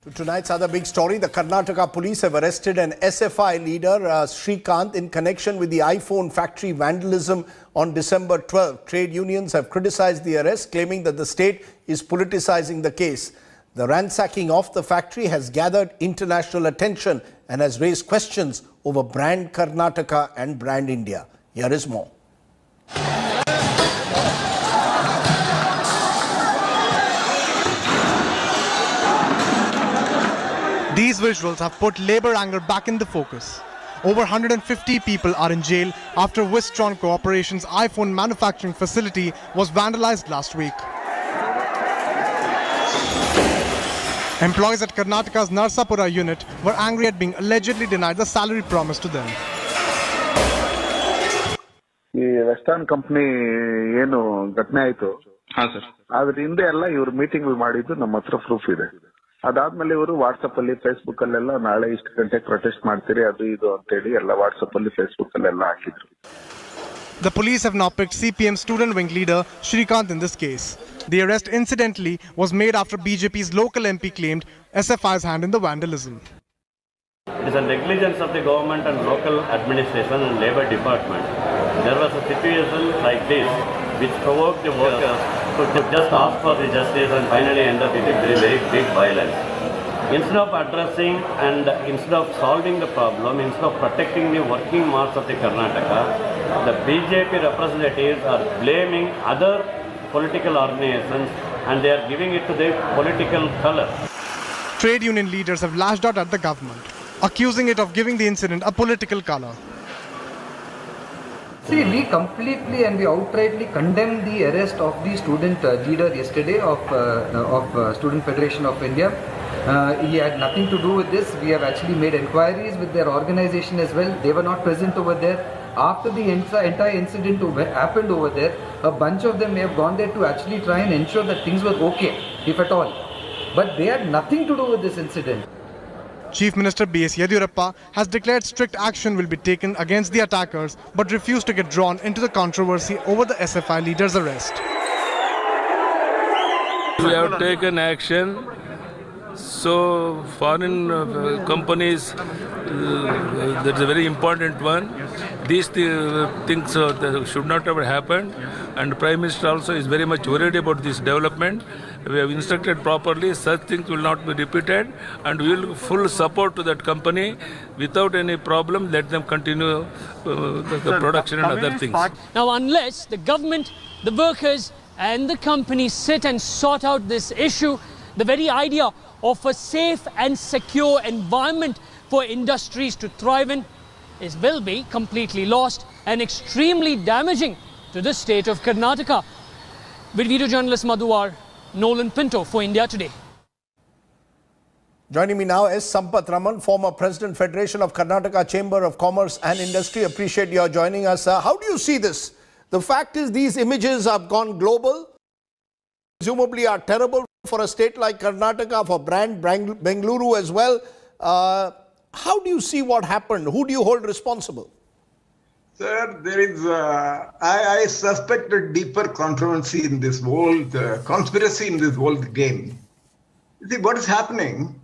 To tonight's other big story, the Karnataka police have arrested an SFI leader, Srikanth, in connection with the iPhone factory vandalism on December 12. Trade unions have criticized the arrest, claiming that the state is politicizing the case. The ransacking of the factory has gathered international attention and has raised questions over brand Karnataka and brand India. Here is more. These visuals have put labour anger back in the focus. Over 150 people are in jail after Wistron Corporation's iPhone manufacturing facility was vandalized last week. Employees at Karnataka's Narsapura unit were angry at being allegedly denied the salary promised to them. The Western company ಏನು ಘಟನೆ ಆಯಿತು ಅದರ ಹಿಂದೆ ಎಲ್ಲ ಇವರು meeting ಮಾಡಿದ್ದು ನಮ್ಮ ಹತ್ರ ಪ್ರೂಫ್ ಇದೆ. ಅದಾದ್ಮೇಲೆ ಇವರು ವಾಟ್ಸ್ಆಪ್ ಅಲ್ಲಿ ಫೇಸ್ಬುಕ್ ಅಲ್ಲೆಲ್ಲ ನಾಳೆ ಇಷ್ಟು ಗಂಟೆಗೆ ಪ್ರೊಟೆಸ್ಟ್ ಮಾಡ್ತೀರಿ ಅದು ಇದು ಅಂತ ಹೇಳಿ ಎಲ್ಲ ವಾಟ್ಸ್ಆಪ್ ಅಲ್ಲಿ ಫೇಸ್ಬುಕ್ ಅಲ್ಲೆಲ್ಲ ಹಾಕಿದ್ರು. The police have now picked CPM student wing leader Srikanth in this case. The arrest incidentally was made after BJP's local MP claimed SFI's hand in the vandalism. It is a negligence of the government and local administration and labour department. There was a situation like this which provoked the workers to just ask for the justice and finally end up with a very, very big violence. Instead of addressing and instead of solving the problem, instead of protecting the working mass of the Karnataka, the BJP representatives are blaming other political organizations and they are giving it to their political colour. Trade union leaders have lashed out at the government, accusing it of giving the incident a political colour. See, we completely and we outrightly condemn the arrest of the student leader yesterday of Student Federation of India. He had nothing to do with this. We have actually made inquiries with their organization as well. They were not present over there. After the entire incident happened over there, a bunch of them may have gone there to actually try and ensure that things were okay, if at all. But they had nothing to do with this incident. Chief Minister B.S. Yediyurappa has declared strict action will be taken against the attackers but refused to get drawn into the controversy over the SFI leader's arrest. We have taken action. So foreign companies, that's a very important one. These things should not have happened, and the Prime Minister also is very much worried about this development. We have instructed properly, such things will not be repeated, and we will full support to that company without any problem. Let them continue the production and other things. Now, unless the government, the workers and the companies sit and sort out this issue, the very idea of a safe and secure environment for industries to thrive in will be completely lost and extremely damaging to the state of Karnataka. With video journalist Madhuwar, Nolan Pinto for India Today. Joining me now is Sampathraman, former President Federation of Karnataka Chamber of Commerce and Industry. Appreciate your joining us. How do you see this? The fact is these images have gone global, presumably are terrible for a state like Karnataka, for brand Bengaluru as well. How do you see what happened? Who do you hold responsible? Sir, there is, I suspect a deeper controversy in this whole conspiracy in this whole game. You see, what is happening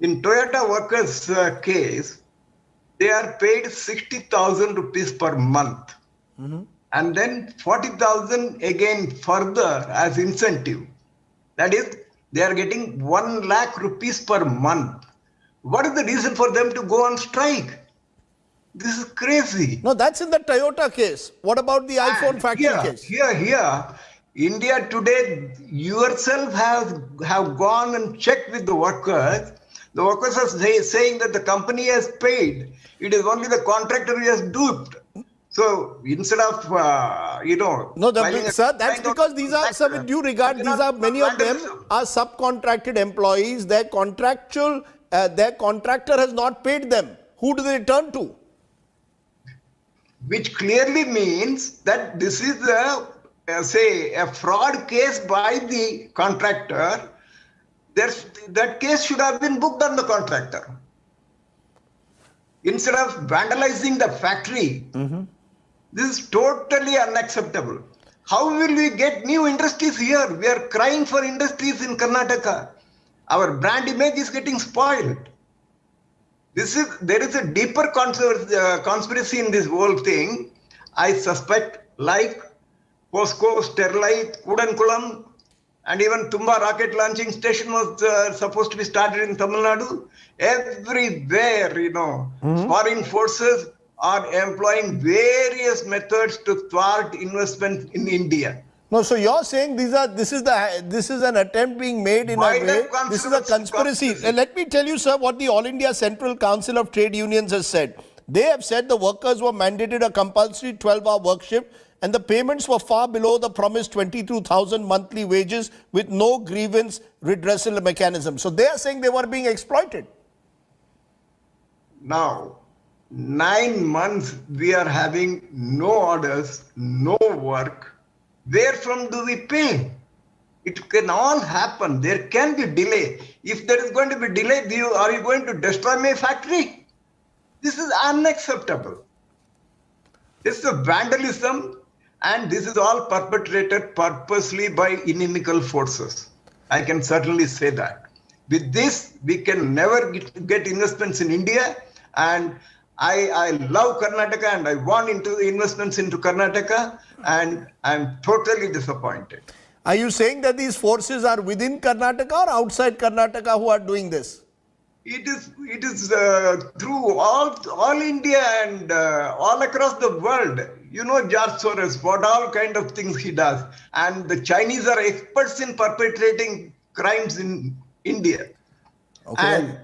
in Toyota workers' case, they are paid 60,000 rupees per month. And then 40,000 again further as incentive. That is, they are getting 1 lakh rupees per month. What is the reason for them to go on strike? This is crazy. No, that's in the Toyota case. What about the iPhone factory case? Here, India today yourself have gone and checked with the workers. The workers are saying that the company has paid. It is only the contractor who has duped. So instead of, No, sir, that's because these are, sir, with due regard, these are, many of them are subcontracted employees. Their contractor has not paid them. Who do they turn to? Which clearly means that this is a fraud case by the contractor. That case should have been booked on the contractor. Instead of vandalizing the factory, this is totally unacceptable. How will we get new industries here? We are crying for industries in Karnataka. our brand image is getting spoiled. There is a deeper conspiracy in this whole thing. I suspect, like POSCO, Sterlite, Kudankulam, and even Tumba rocket launching station was supposed to be started in Tamil Nadu. Everywhere, foreign forces are employing various methods to thwart investment in India. No, so you're saying this is an attempt being made in a way. This is a conspiracy. Let me tell you, sir, what the All India Central Council of Trade Unions has said. They have said the workers were mandated a compulsory 12-hour work shift and the payments were far below the promised 22,000 monthly wages with no grievance redressal mechanism. So they are saying they were being exploited. Now, 9 months we are having no orders, no work. Where from do we pay? It can all happen. There can be delay. If there is going to be delay, are you going to destroy my factory? This is unacceptable. This is a vandalism, and this is all perpetrated purposely by inimical forces. I can certainly say that. With this, we can never get investments in India, and I love Karnataka and I want investments into Karnataka, and I'm totally disappointed. Are you saying that these forces are within Karnataka or outside Karnataka who are doing this? It is through all India and all across the world. George Soros, what all kind of things he does. And the Chinese are experts in perpetrating crimes in India. Okay. And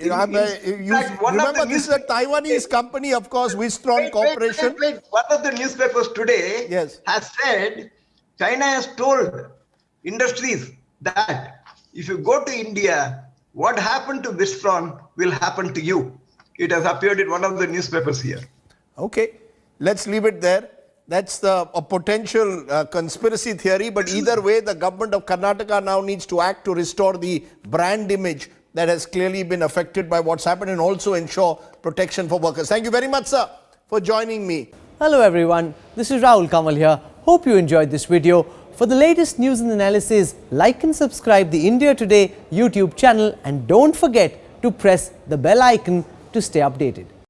remember, this is a Taiwanese company, of course, Wistron Corporation. Wait. One of the newspapers today has said China has told industries that if you go to India, what happened to Wistron will happen to you. It has appeared in one of the newspapers here. Okay, let's leave it there. That's a potential conspiracy theory, but either way, the government of Karnataka now needs to act to restore the brand image that has clearly been affected by what's happened and also ensure protection for workers. Thank you very much, sir, for joining me. Hello everyone, this is Rahul Kamal here. Hope you enjoyed this video. For the latest news and analysis, like and subscribe the India Today YouTube channel and don't forget to press the bell icon to stay updated.